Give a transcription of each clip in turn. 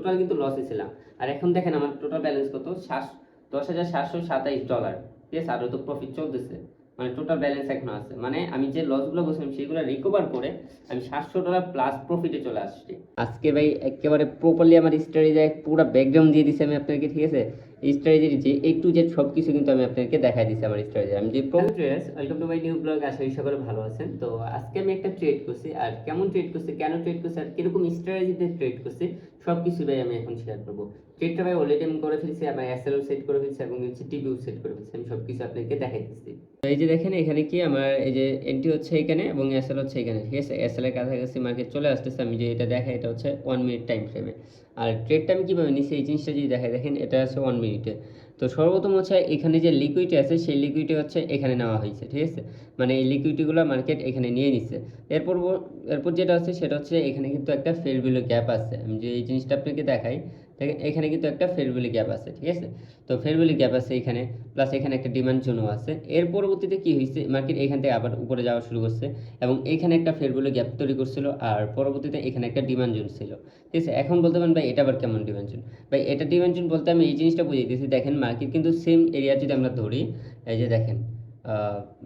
Total কিন্তু লসে ছিলাম। আর এখন দেখেন আমার টোটাল ব্যালেন্স কত, $10,727, ঠিক আছে, আরও তো প্রফিট চলতেছে, মানে টোটাল ব্যালেন্স এখন আছে, মানে আমি যে লসগুলো বলছিলাম সেগুলো রিকভার করে আমি $700 প্লাস প্রফিটে চলে আসছি। আজকে ভাই একেবারে প্রপারলি আমার স্ট্র্যাটেজি পুরো ব্যাকগ্রাউন্ড দিয়ে দিছি আমি আপনাকে, ঠিক আছে, স্ট্র্যাটেজির যে A to Z সব কিছু কিন্তু আমি আপনাকে দেখাই দিচ্ছি আমার স্ট্র্যাটেজি। আমি যে traders, welcome to my new blog. আশা করি সকলে ভালো আছেন। তো আজকে আমি একটা ট্রেড করছি, আর কেমন ট্রেড করছি, কেন ট্রেড করছি, আর কিরকম স্ট্র্যাটেজিতে ট্রেড করছি, সব কিছু ভাই আমি এখন শেয়ার করবো। ট্রেডটা ভাই অলরেডি আমি করে ফেলছি, আমার এসএলও সেট করে ফেলছি এবং হচ্ছে টিভিও সেট করে ফেলছি, আমি সব কিছু আপনাকে দেখাই দিচ্ছি। এই যে দেখেন এখানে কি আমার এই যে এন্ট্রি হচ্ছে এখানে এবং এসএল হচ্ছে এখানে, ঠিক আছে, এসএল এর কাছাকাছি মার্কেট চলে আসতেছে। আমি যে এটা দেখাই এটা হচ্ছে 1 মিনিট টাইম ফ্রেমে। আর ট্রেডটা আমি কীভাবে নিচ্ছি এই জিনিসটা যদি দেখাই, দেখেন এটা আছে 1 মিনিটে। তো সর্বপ্রথম হচ্ছে এখানে যে লিকুইডটি আছে সেই লিকুইডটি হচ্ছে এখানে নেওয়া হয়েছে, ঠিক আছে, মানে এই লিকুইডিটিগুলো মার্কেট এখানে নিয়ে নিচ্ছে। এরপর এরপর যেটা হচ্ছে সেটা হচ্ছে এখানে কিন্তু একটা ফেয়ার ভ্যালু গ্যাপ আছে। আমি যে এই জিনিসটা আপনাকে দেখাই, দেখেন এখানে কিন্তু একটা ফেয়ার ভ্যালু গ্যাপ আছে, ঠিক আছে। তো ফেয়ার ভ্যালু গ্যাপ আছে এখানে, প্লাস এখানে একটা ডিমান্ড জোনও আছে। এর পরবর্তীতে কি হয়েছে, মার্কেট এখান থেকে আবার উপরে যাওয়া শুরু করছে এবং এখানে একটা ফেয়ার ভ্যালু গ্যাপ তৈরি করছিল, আর পরবর্তীতে এখানে একটা ডিমান্ড জোন ছিল, ঠিক আছে। এখন বলতে পারেন ভাই এটা আবার কেমন ডিমান্ড জোন, ভাই এটা ডিমান্ড জোন বলতে আমি এই জিনিসটা বুঝিয়েছি। দেখেন মার্কেট কিন্তু সেম এরিয়া যদি আমরা ধরি, এই যে দেখেন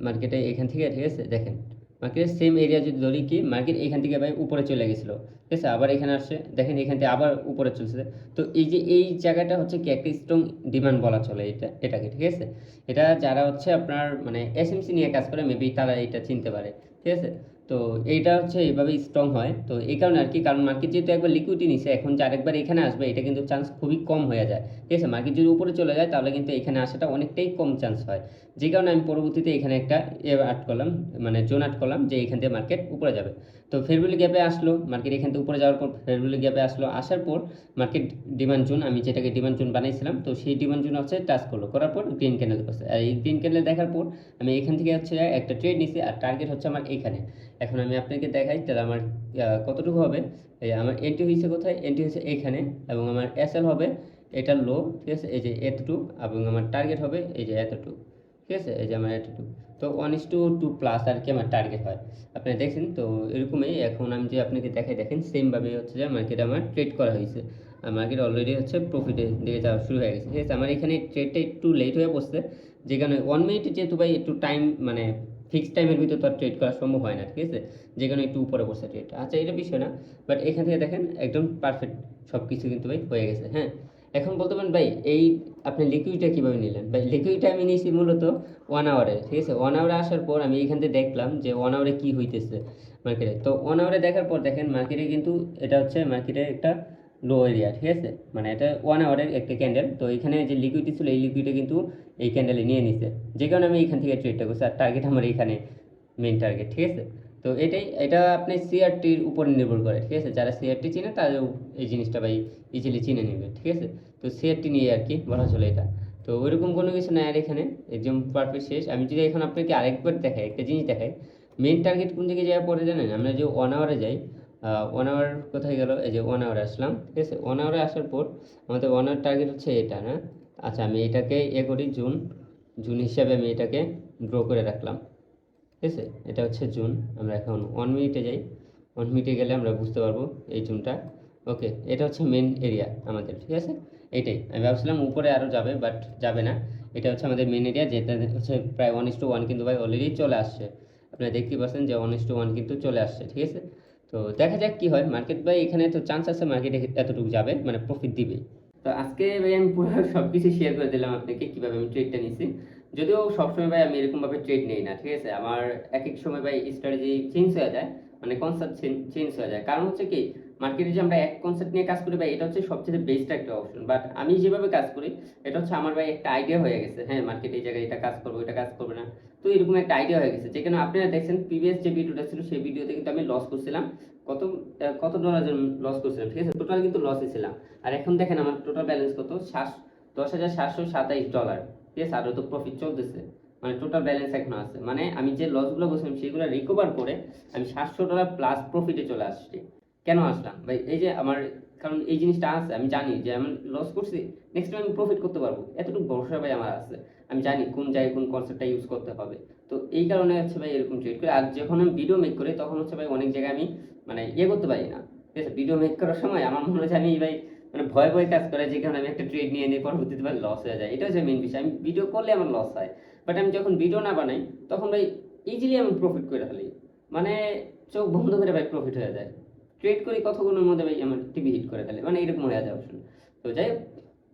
মার্কেটে এখান থেকে, ঠিক আছে, দেখেন মার্কেটের সেম এরিয়া যদি ধরি, কি মার্কেট এখান থেকে ভাই উপরে চলে গেছিলো, ঠিক আছে, আবার এখানে আসছে, দেখেন এখান থেকে আবার উপরে চলছে। তো এই যে এই জায়গাটা হচ্ছে কি একটা স্ট্রং ডিমান্ড বলা চলে এটাকে, ঠিক আছে। এটা যারা হচ্ছে আপনার মানে এসএমসি নিয়ে কাজ করে মেবি তারা এটা চিনতে পারে, ঠিক আছে। তো এইটা হচ্ছে এইভাবেই স্ট্রং হয়। তো এই কারণে আর কি, কারণ মার্কেট যেহেতু একবার লিকুইডিটি নিছে, এখন যে আরেকবার এখানে আসবে এটা কিন্তু চান্স খুবই কম হয়ে যায়, ঠিক আছে। মার্কেট যদি উপরে চলে যায় তাহলে কিন্তু এখানে আসাটা অনেকটাই কম চান্স হয়, যে কারণে আমি পরবর্তীতে এখানে একটা আর্ট করলাম, মানে জোন আর্ট করলাম যে এখান থেকে মার্কেট উপরে যাবে। তো ফেয়ার ভ্যালু গ্যাপে আসলো মার্কেট, এখান থেকে উপরে যাওয়ার পর ফেয়ার ভ্যালু গ্যাপে আসলো, আসার পর মার্কেট ডিমান্ড জোন, আমি যেটাকে ডিমান্ড জোন বানাইছিলাম, তো সেই ডিমান্ড জোন হচ্ছে টাচ করলো, করার পর গ্রিন ক্যান্ডেল করছে। আর এই গ্রিন ক্যান্ডেল দেখার পর আমি এখান থেকে হচ্ছে একটা ট্রেড নিছি, আর টার্গেট হচ্ছে আমার এখানে। এখন আমি আপনাকে দেখাই তাহলে আমার কতটুকু হবে। এই আমার এন্ট্রি হয়েছে কোথায়, এন্ট্রি হয়েছে এখানে, এবং আমার এসএল হবে এটা লো, ঠিক আছে, এই যে এতটুকু, এবং আমার টার্গেট হবে এই যে এতটুকু, ঠিক আছে, এই যে আমার এতটুকু। তো 1:2 প্লাস আর কি আমার টার্গেট হয়, আপনি দেখছেন। তো এরকমই এখন আমি যে আপনাকে দেখাই, দেখেন সেমভাবে হচ্ছে যে মার্কেট আমার ট্রেড করা হয়েছে, আর মার্কেট অলরেডি হচ্ছে প্রফিটের দিকে যাওয়া শুরু হয়ে গেছে, ঠিক আছে। আমার এখানে ট্রেডটা একটু লেট হয়ে বসছে, যে কারণে 1 মিনিট যেহেতু ভাই একটু টাইম, মানে ফিক্সড টাইমের ভিতর তো আর ট্রেড করা সম্ভব হয় না, ঠিক আছে, যে কারণে একটু উপরে বসে ট্রেডটা। আচ্ছা এটা বিষয় না, বাট এখান থেকে দেখেন একদম পারফেক্ট সব কিছু কিন্তু ভাই হয়ে গেছে। হ্যাঁ, এখন বলতে পারেন ভাই এই আপনি লিকুইডটা কীভাবে নিলেন, ভাই লিকুইডটা আমি নিয়েছি মূলত 1 আওয়ারে, ঠিক আছে। 1 আওয়ারে আসার পর আমি এখান থেকে দেখলাম যে 1 আওয়ারে কী হইতেছে মার্কেটে। তো 1 আওয়ারে দেখার পর দেখেন মার্কেটে কিন্তু এটা হচ্ছে মার্কেটের একটা লো এরিয়া, ঠিক আছে, মানে এটা 1 আওয়ারের একটা ক্যান্ডেল। তো এখানে যে লিকুইডটি ছিল এই লিকুইডে কিন্তু এই ক্যান্ডেলে নিয়ে নিছে, যে কারণে আমি এখান থেকে ট্রেডটা করছি, আর টার্গেট আমার এখানে মেন টার্গেট, ঠিক আছে। তো এটা আপনি সিআরটির উপর নির্ভর করে, ঠিক আছে, যারা সিআরটি চিনে তাদের এই জিনিসটা ভাই ইজিলি চিনে নেবে, ঠিক আছে। তো সিআরটি নিয়ে আর কি বলা চলে এটা। তো ওইরকম কোনো কিছু নাই আর এখানে, একদম পারফেক্ট শেষ। আমি যদি এখন আপনাকে আরেকবার দেখাই, একটা জিনিস দেখাই, মেন টার্গেট কোন দিকে যাওয়া পরে জানেন, আমরা যে 1 আওয়ারে যাই, 1 আওয়ার কোথায় গেল, এই যে 1 আওয়ারে আসলাম, ঠিক আছে। 1 আওয়ারে আসার পর আমাদের 1 আওয়ার টার্গেট হচ্ছে এটা না। আচ্ছা আমি এটাকে করি জুন, জুন হিসাবে আমি এটাকে ড্র করে রাখলাম, ঠিক আছে। এটা হচ্ছে জুন। আমরা এখন 1 মিনিটে যাই, 1 মিনিটে গেলে আমরা বুঝতে পারবো এই জুনটা। ওকে, এটা হচ্ছে মেন এরিয়া আমাদের, ঠিক আছে। এটাই আমি ভাবছিলাম উপরে আরও যাবে, বাট যাবে না। এটা হচ্ছে আমাদের মেন এরিয়া, যেটা হচ্ছে প্রায় 1:1 কিন্তু ভাই অলরেডি চলে আসছে। আপনারা দেখতেই পাচ্ছেন যে 1:1 কিন্তু চলে আসছে, ঠিক আছে। তো দেখা যাক কি হয় মার্কেট, ভাই এখানে তো চান্স আছে মার্কেটে এতটুকু যাবে, মানে প্রফিট দিবে। তো আজকে ভাই আমি পুরো সব কিছু শেয়ার করে দিলাম আপনাকে কীভাবে আমি ট্রেডটা নিছি। যদিও সবসময় ভাই আমি এরকমভাবে ট্রেড নেই না, ঠিক আছে। আমার এক এক সময় ভাই স্ট্র্যাটেজি চেঞ্জ হয়ে যায়, মানে কনসেপ্ট চেঞ্জ হয়ে যায়। কারণ হচ্ছে কি, মার্কেটে যে আমরা এক কনসেপ্ট নিয়ে কাজ করি ভাই, এটা হচ্ছে সবচেয়ে বেস্ট একটা অপশন। বাট আমি যেভাবে কাজ করি এটা হচ্ছে আমার ভাই একটা আইডিয়া হয়ে গেছে, হ্যাঁ মার্কেটে এই জায়গায় এটা কাজ করবো, এটা কাজ করবে না। তো এরকম একটা আইডিয়া হয়ে গেছে, যেখানে আপনারা দেখছেন প্রিভিয়াস যে ভিডিওটা ছিল সেই ভিডিওতে কিন্তু আমি লস করছিলাম, কত কত ডলার লস করছিলাম, ঠিক আছে, টোটাল কিন্তু লসে ছিলাম। আর এখন দেখেন আমার টোটাল ব্যালেন্স কত, $10,727, ঠিক আছে, আরও তো প্রফিট চলতেছে, মানে টোটাল ব্যালেন্স এখন আছে, মানে আমি যে লসগুলো বলছিলাম সেগুলো রিকভার করে আমি $700 প্লাস প্রফিটে চলে আসছি। কেন আসলাম ভাই, এই যে আমার, কারণ এই জিনিসটা আছে, আমি জানি যে আমি লস করছি, নেক্সট টাইম আমি প্রফিট করতে পারবো, এতটুকু ভরসা ভাই আমার আছে। আমি জানি কোন জায়গায় কোন কনসেপ্টটা ইউজ করতে হবে। তো এই কারণে হচ্ছে ভাই এরকম ট্রেড করি। আর যখন আমি ভিডিও মেক করি তখন হচ্ছে ভাই অনেক জায়গায় আমি মানে করতে পারি না, ঠিক আছে। ভিডিও মেক করার সময় আমার মনে হয় আমি ভাই মানে ভয় ভয় কাজ করে, যে কারণে আমি একটা ট্রেড নিয়ে নিই, পরবর্তীতে ভাই লস হয়ে যায়। এটা হচ্ছে মেইন বিষয়। আমি ভিডিও করলে আমার লস হয়, বাট আমি যখন ভিডিও না বানাই তখন ভাই ইজিলি আমি প্রফিট করে ফেলি, মানে চোখ বন্ধ করে ভাই প্রফিট হয়ে যায়। ট্রেড করি কতক্ষণের মধ্যে ভাই আমার টিভি হিট করে ফেলে, মানে এরকম হয়ে যায় অপশন। তো যাই হোক,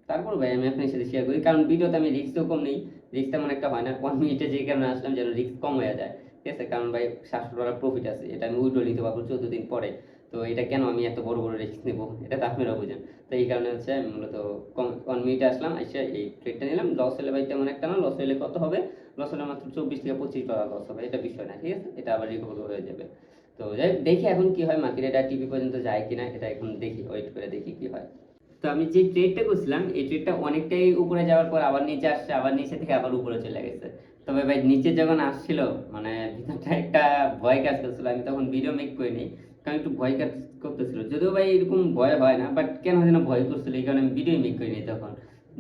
তারপর ভাই আমি আপনার সাথে শেয়ার করি, কারণ ভিডিওতে আমি রিস্কও কম নেই, রিস্ক তেমন একটা হয় না। 1 মিনিটে যে কারণে আসলাম যেন রিস্ক কম হয়ে যায়, ঠিক আছে? কারণ ভাই $700 প্রফিট আছে, এটা আমি উইড্রো নিতে পারবো 14 দিন পরে। তো এটা কেন আমি এত বড় বড় রিস্ক নেবো, এটা তো আপনারাও বুঝেন। তো এই কারণে হচ্ছে আমি মূলত কম 1 মিনিটে আসলাম, এসে এই ট্রেডটা নিলাম। লস হলে ভাই তেমন একটা না, লস হলে কত হবে? লস হলে মাত্র $24 থেকে $25 লস হবে, এটা বিষয় না, ঠিক আছে? এটা আবার রিকভার হয়ে যাবে। তো যাই হোক, দেখি এখন কি হয়, মার্কেট এটা টিভি পর্যন্ত যায় কিনা, এটা এখন দেখি, ওয়েট করে দেখি কি হয়। তো আমি যে ট্রেডটা করছিলাম, এই ট্রেডটা অনেকটাই উপরে যাওয়ার পর আবার নিচে আসছে, আবার নিচে থেকে আবার উপরে চলে গেছে। তবে ভাই নিচে যখন আসছিল, মানে ভিতরটা একটা ভয় কাজ করছিল, আমি তখন ভিডিও মেক করিনি, কারণ একটু ভয় কাজ করতেছিল। যদিও ভাই এরকম ভয় হয় না, বাট কেন যেন ভয় করছিল, এই কারণে আমি ভিডিও মেক করিনি তখন।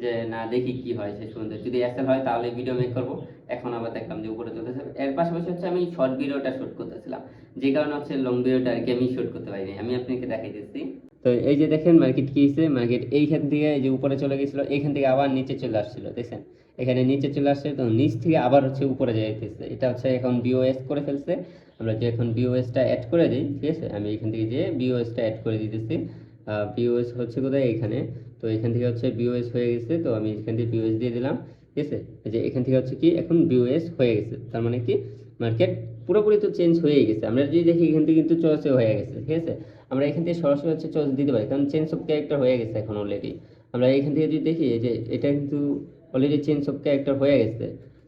যে না, দেখি কি হয় শেষ পর্যন্ত, যদি অ্যাসেল হয় তাহলে ভিডিও মেক করবো। এখন আবার দেখলাম যে উপরে চলতেছে। এর পাশাপাশি হচ্ছে আমি শর্ট ভিডিওটা শুট করতেছিলাম, যে কারণে হচ্ছে লং ভিডিওটা আর কি আমি শুট করতে পারিনি। আমি আপনাকে দেখাইতেছি। তো এই যে দেখেন মার্কেট কি হয়েছে, মার্কেট এইখান থেকে এই যে উপরে চলে গেছিল, এইখান থেকে আবার নিচে চলে আসছিল, দেখছেন? এখানে নিচে চলে আসছে, তো নিচ থেকে আবার হচ্ছে উপরে যাইতেছে। এটা হচ্ছে এখন বিওএস করে ফেলছে। আমরা যে এখন বিওএসটা অ্যাড করে দিই, ঠিক আছে? আমি এখান থেকে যে বিওএসটা অ্যাড করে দিতেছি। বিওএস হচ্ছে কোথায়? এখানে। তো এখান থেকে হচ্ছে বিওএস হয়ে গেছে, তো আমি এখান থেকে বিওএস দিয়ে দিলাম, ঠিক আছে? এই যে এখান থেকে হচ্ছে কি এখন বিওএস হয়ে গেছে, তার মানে কি মার্কেট পুরোপুরি তো চেঞ্জ হয়েই গেছে। আমরা যদি দেখি এখান থেকে কিন্তু চয়েসে হয়ে গেছে, ঠিক আছে? আমরা এখান থেকে সরাসরি হচ্ছে চয়েস দিতে পারি, কারণ চেঞ্জ অফ ক্যারেক্টার হয়ে গেছে এখন অলরেডি। আমরা এখান থেকে যদি দেখি যে এটা কিন্তু অলরেডি চেঞ্জ অফ ক্যারেক্টার হয়ে গেছে।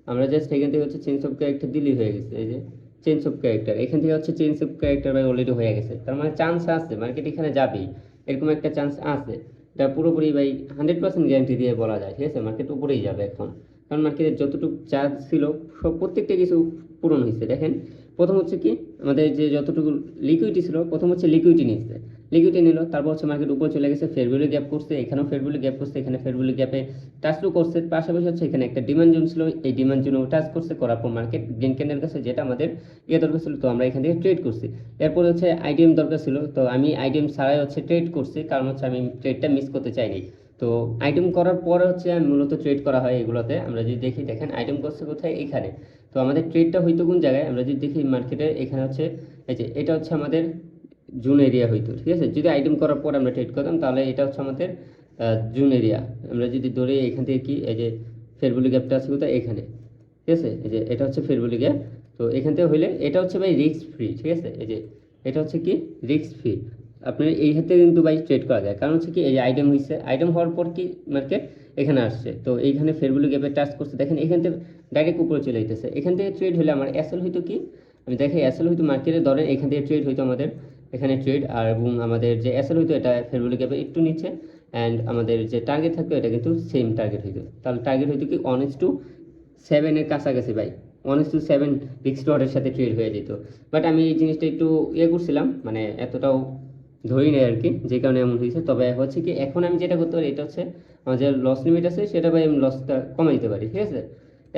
আমরা জাস্ট এখান থেকে হচ্ছে চেঞ্জ অফ ক্যারেক্টার দিলেই হয়ে গেছে। এই যে চেঞ্জ অফ ক্যারেক্টার, এখান থেকে হচ্ছে চেঞ্জ অফ ক্যারেক্টার ভাই অলরেডি হয়ে গেছে, তার মানে চান্স আছে মার্কেট এখানে যাবেই, এরকম একটা চান্স আছে। এটা পুরোপুরি ভাই 100% গ্যারান্টি দিয়ে বলা যায়, ঠিক আছে? মার্কেট উপরেই যাবে এখন, কারণ মার্কেটের যতটুকু চার্জ ছিল সব প্রত্যেকটা কিছু পূরণ হয়েছে। দেখেন, প্রথম হচ্ছে কি আমাদের যে যতটুকু লিকুইডিটি ছিল, প্রথম হচ্ছে লিকুইডিটি নিচ্ছে, লিকুইডিটি নিল, তারপর হচ্ছে মার্কেট উপরে চলে গেছে, ফেয়ার ভ্যালু গ্যাপ করছে, এখানেও ফেয়ার ভ্যালু গ্যাপ করছে, এখানে ফেয়ার ভ্যালু গ্যাপে টাচও করছে। পাশাপাশি হচ্ছে এখানে একটা ডিমান্ড জোন ছিল, এই ডিমান্ড জোনও টাচ করছে, করার পর মার্কেট গ্রিন ক্যান্ডেল কাছে, যেটা আমাদের দরকার ছিল, তো আমরা এখান থেকে ট্রেড করছি। এরপর হচ্ছে আইটিএম দরকার ছিল, তো আমি আইটিএম ছাড়াই হচ্ছে ট্রেড করছি, কারণ হচ্ছে আমি ট্রেডটা মিস করতে চাইনি। তো আইটেম করার পরে হচ্ছে মূলত ট্রেড করা হয় এগুলোতে। আমরা যদি দেখি, দেখেন আইটেম করছে কোথায়? এখানে। তো আমাদের ট্রেডটা হইতো কোন জায়গায়? আমরা যদি দেখি মার্কেটে, এখানে হচ্ছে এই যে এটা হচ্ছে আমাদের জুন এরিয়া হইতো, ঠিক আছে? যদি আইটেম করার পর আমরা ট্রেড করতাম, তাহলে এটা হচ্ছে আমাদের জুন এরিয়া। আমরা যদি ধরে এখান থেকে কি, এই যে ফেয়ার ভ্যালু গ্যাপটা আছে কোথায়? এখানে, ঠিক আছে? এই যে এটা হচ্ছে ফেয়ার ভ্যালু গ্যাপ। তো এখান থেকে হইলে এটা হচ্ছে ভাই রিস্ক ফ্রি, ঠিক আছে? এই যে এটা হচ্ছে কি রিস্ক ফ্রি, আপনার এই হাতে কিন্তু ভাই ট্রেড করা যায়, কারণ হচ্ছে কি এই যে আইটেম হয়েছে, আইটেম হওয়ার পর কি মার্কেট এখানে আসছে, তো এইখানে ফেয়ার ভ্যালু গ্যাপে টাচ করছে, দেখেন এখান থেকে ডাইরেক্ট উপরে চলে যেতেছে। এখান থেকে ট্রেড হলে আমার অ্যাসেল হইতো কি, আমি দেখি অ্যাসেল হইতো মার্কেটে ধরেন এখান থেকে ট্রেড হইতো আমাদের এখানে ট্রেড, আর এবং আমাদের যে অ্যাসেল হইতো এটা ফেয়ার ভ্যালু গ্যাপে একটু নিচে, অ্যান্ড আমাদের যে টার্গেট থাকতো এটা কিন্তু সেম টার্গেট হইতো। তাহলে টার্গেট হইতো কি 1:7 এর কাছাকাছি ভাই, 1:7 রিস্ক রিওয়ার্ডের সাথে ট্রেড হয়ে যেত। বাট আমি এই জিনিসটা একটু করছিলাম, মানে এতটাও ধরি নেই আর কি, যে কারণে এমন হয়েছে। তবে হচ্ছে কি এখন আমি যেটা করতে পারি, এটা হচ্ছে আমার যে লস লিমিট আছে সেটা ভাই আমি লসটা কমাই দিতে পারি, ঠিক আছে?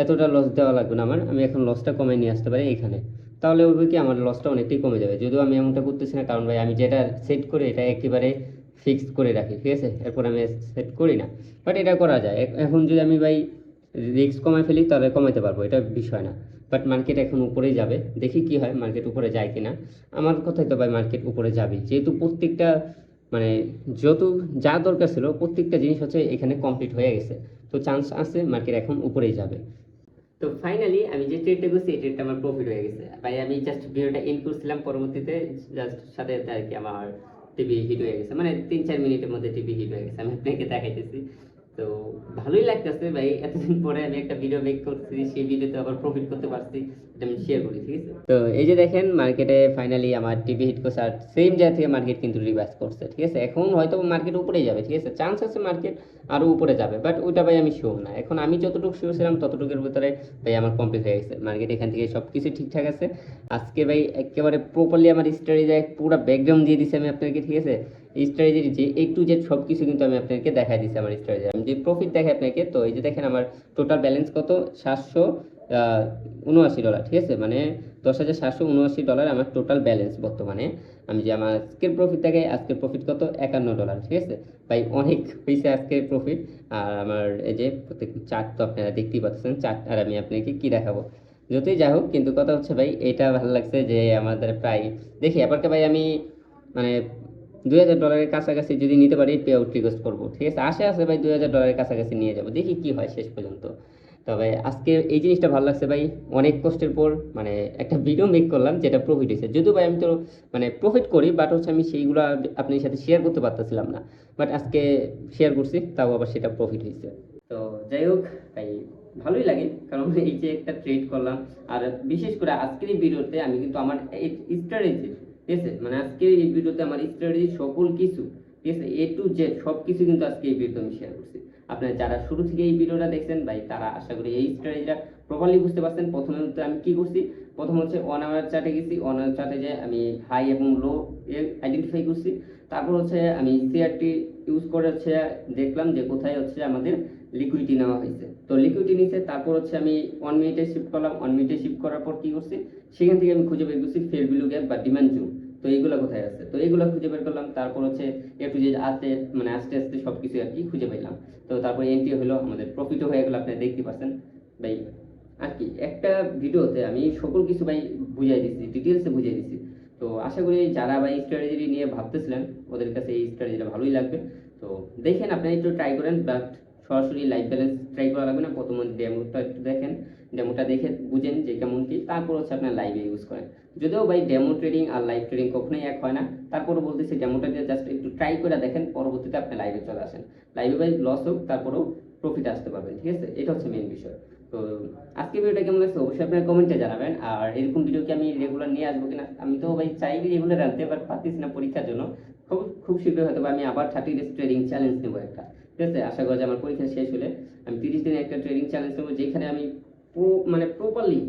এতটা লস দেওয়া লাগবে না আমার, আমি এখন লসটা কমাই নিয়ে আসতে পারি এখানে। তাহলে হবে কি আমার লসটা অনেকটাই কমে যাবে। যদিও আমি এমনটা করতেছি না, কারণ ভাই আমি যেটা সেট করে এটা একেবারে ফিক্সড করে রাখি, ঠিক আছে? এরপর আমি সেট করি না, বাট এটা করা যায়। এখন যদি আমি ভাই রিস্ক কমাই ফেলি তাহলে কমাইতে পারবো, এটা বিষয় না। বাট মার্কেট এখন উপরেই যাবে, দেখি কি হয়, মার্কেট উপরে যায় কিনা। আমার কথাই তো ভাই মার্কেট উপরে যাবে, যেহেতু প্রত্যেকটা মানে যত যা দরকার ছিল প্রত্যেকটা জিনিস হচ্ছে এখানে কমপ্লিট হয়ে গেছে, তো চান্স আছে মার্কেট এখন উপরেই যাবে। তো ফাইনালি আমি যে ট্রেডটা করছি এই ট্রেডটা আমার প্রফিট হয়ে গেছে ভাই। আমি জাস্ট ভিডিওটা এন্ড করছিলাম, পরবর্তীতে জাস্ট সাথে সাথে আর কি আমার টিভি হিট হয়ে গেছে, মানে 3-4 মিনিটের মধ্যে টিভি হিট হয়ে গেছে। আমি আপনাকে দেখাইতেছি। তো ভালোই লাগতেছে ভাই, এতদিন পরে আমি একটা ভিডিও মেক করছি, সেই ভিডিওতে আবার প্রফিট করতে পারছি, এটা আমি শেয়ার করি, ঠিক আছে? তো এই যে দেখেন মার্কেটে ফাইনালি আমার টিভি হিট করছে, আর সেম জায়গা থেকে মার্কেট কিন্তু রিভার্স করছে, ঠিক আছে? এখন হয়তো মার্কেট উপরেই যাবে, ঠিক আছে? চান্স আছে মার্কেট আরো উপরে যাবে, বাট ওইটা ভাই আমি শিওর না। এখন আমি যতটুকু শিওর ছিলাম ততটুকুর ভিতরে ভাই আমার কমপ্লিট হয়ে গেছে। মার্কেট এখান থেকে সব কিছু ঠিকঠাক আছে। আজকে ভাই একেবারে প্রপারলি আমার স্ট্র্যাটেজি পুরো ব্যাকগ্রাউন্ড দিয়ে দিছি আমি আপনাকে, ঠিক আছে? স্ট্র্যাটেজির যে A to Z সব কিছু কিন্তু আমি আপনাকে দেখাই দিচ্ছি আমার স্ট্র্যাটেজি। আমি যে প্রফিট দেখাই আপনাকে, তো এই যে দেখেন আমার টোটাল ব্যালেন্স কত, $79, ঠিক আছে, মানে $10,779 আমার টোটাল ব্যালেন্স বর্তমানে। আমি যে আমার আজকের প্রফিট থাকে, আজকের প্রফিট কত, $51, ঠিক আছে ভাই, অনেক হয়েছে আজকের প্রফিট। আর আমার এই যে প্রত্যেক চার্ট তো আপনারা দেখতেই পাচ্ছেন, চার্ট আর আমি আপনাকে কি দেখাবো, যতই যা হোক, কিন্তু কথা হচ্ছে ভাই এটা ভালো লাগছে যে আমাদের প্রায়, দেখি এবারকে ভাই আমি মানে $2,000 কাছাকাছি যদি নিতে পারি পে আউট রিকোয়েস্ট করবো, ঠিক আছে, আশা আছে ভাই $2,000 কাছাকাছি নিয়ে যাবো, দেখি কি হয় শেষ পর্যন্ত। তবে আজকে এই জিনিসটা ভালো লাগছে ভাই, অনেক কষ্টের পর মানে একটা ভিডিও মেক করলাম যেটা প্রফিট হয়েছে, যদিও ভাই আমি তো মানে প্রফিট করি, বাট হচ্ছে আমি সেইগুলো আপনার সাথে শেয়ার করতে পারতেছিলাম না, বাট আজকে শেয়ার করছি, তাও আবার সেটা প্রফিট হয়েছে। তো যাই হোক ভাই, ভালোই লাগে, কারণ এই যে একটা ট্রেড করলাম। আর বিশেষ করে আজকের এই ভিডিওতে আমি কিন্তু আমার স্ট্র্যাটেজি, ঠিক আছে, মানে আজকে এই ভিডিওতে আমার স্ট্র্যাটেজি সকল কিছু, ঠিক আছে, এ টু জেড সব কিছু কিন্তু আজকে এই ভিডিওতে আমি শেয়ার করছি। আপনারা যারা শুরু থেকে এই ভিডিওটা দেখছেন ভাই, তারা আশা করি এই স্ট্র্যাটেজিটা প্রপারলি বুঝতে পারছেন। প্রথমে আমি কি করছি, প্রথম হচ্ছে 1 আওয়ার চার্টে গেছি, 1 আওয়ার চার্টে যে আমি হাই এবং লো আইডেন্টিফাই করছি। তারপর হচ্ছে আমি সিআরটি ইউজ করে হচ্ছে দেখলাম যে কোথায় হচ্ছে আমাদের লিকুইডিটি নেওয়া হয়েছে, তো লিকুইডিটি নিচ্ছে। তারপর হচ্ছে আমি 1 মিনিটে শিফট করলাম, 1 মিনিটে শিফট করার পর কি করছি, সেখান থেকে আমি খুঁজে বের করছি ফেয়ার ভ্যালু গ্যাপ বা ডিমান্ড জোন, তো এইগুলো কোথায় আছে, তো এইগুলো খুঁজে বের করলাম। তারপর হচ্ছে একটু যে আছে মানে আস্তে আস্তে সব কিছু আর কি খুঁজে পেলাম। তো তারপর এন্ট্রি হলো, আমাদের প্রফিটও হয়ে গেলো, আপনারা দেখতে পাচ্ছেন ভাই। আর কি একটা ভিডিওতে আমি সকল কিছু ভাই বুঝাই দিচ্ছি, ডিটেলসে বুঝাই দিচ্ছি। তো আশা করি যারা ভাই স্ট্র্যাটেজি নিয়ে ভাবতেছিলেন ওদের কাছে এই স্ট্র্যাটেজিটা ভালোই লাগবে। তো দেখেন আপনারা একটু ট্রাই করেন, বাট সরাসরি লাইভ ব্যালেন্স ট্রাই করা লাগবে না, প্রথমে ডেমোটা একটু দেখেন, ডেমোটা দেখে বুঝেন যে কেমন কি, তারপর হচ্ছে আপনার লাইভে ইউজ করেন। যদিও ভাই ডেমো ট্রেডিং আর লাইভ ট্রেডিং কখনোই এক হয় না, তারপরও বলতেছি ডেমোটা দিয়ে জাস্ট একটু ট্রাই করে দেখেন, পরবর্তীতে আপনি লাইভে চলে আসেন, লাইভে ভাই লস হোক তারপরেও প্রফিট আসতে পারবেন, ঠিক আছে, এটা হচ্ছে মেইন বিষয়। তো আজকে ভিডিওটা কেমন লাগছে অবশ্যই আপনারা কমেন্টে জানাবেন। আর এরকম ভিডিও কি আমি রেগুলার নিয়ে আসবো কিনা, আমি তো ভাই চাই রেগুলার আনতে, বাট পারতেছি না পরীক্ষার জন্য। খুব খুব শীঘ্রই হয়তো আমি আবার 30 ডেজ ট্রেডিং চ্যালেঞ্জ নেবো একটা, ঠিক আছে, আশা করি যে আমার পরীক্ষা শেষ হলে আমি 30 দিনে একটা ট্রেডিং চ্যালেঞ্জ নেবো, যেখানে আমি মানে প্রপারলি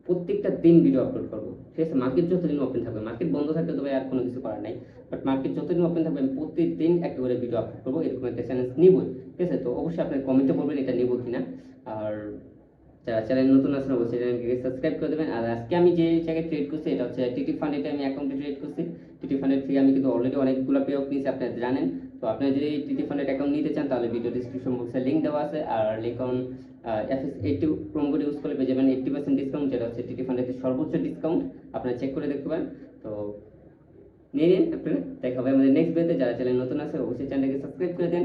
প্রত্যেকটা দিন ভিডিও আপলোড করবো, ঠিক আছে। মার্কেট যতদিন ওপেন থাকবে, মার্কেট বন্ধ থাকলে তো ভাই আর কোনো কিছু করার নাই, বাট মার্কেট যতদিন ওপেন থাকবে আমি প্রত্যেকদিন একটা করে ভিডিও আপলোড করবো, এরকম একটা চ্যালেঞ্জ নিবই, ঠিক আছে। তো অবশ্যই আপনার কমেন্টে বলবেন এটা নিবো কিনা। আর যারা চ্যানেল নতুন আছেন অবশ্যই চ্যানেলকে সাবস্ক্রাইব করে দেবেন। আর আজকে আমি যে জায়গায় ট্রেড করছি এটা হচ্ছে টিটি ফান্ডে, আমি অ্যাকাউন্টে ট্রেড করছি। টিটি ফান্ডের থেকে আমি কিন্তু অলরেডি অনেকগুলো পে অফ নিয়েছি, আপনারা জানেন। তো আপনারা যদি টিটি ফান্ডের অ্যাকাউন্ট নিতে চান তাহলে ভিডিও ডিসক্রিপশন বক্সে লিঙ্ক দেওয়া আছে, আর link on FS80 promo code use করলে পেয়ে যাবেন 80% ডিসকাউন্ট, যেটা হচ্ছে টিটি ফান্ডের সর্বোচ্চ ডিসকাউন্ট, আপনারা চেক করে দেখতে পারেন। তো নিয়ে নিন আপনারা, দেখা হবে আমাদের নেক্সট ভিডিওতে। যারা চ্যানেল নতুন আছে অবশ্যই চ্যানেলকে সাবস্ক্রাইব করে দেন।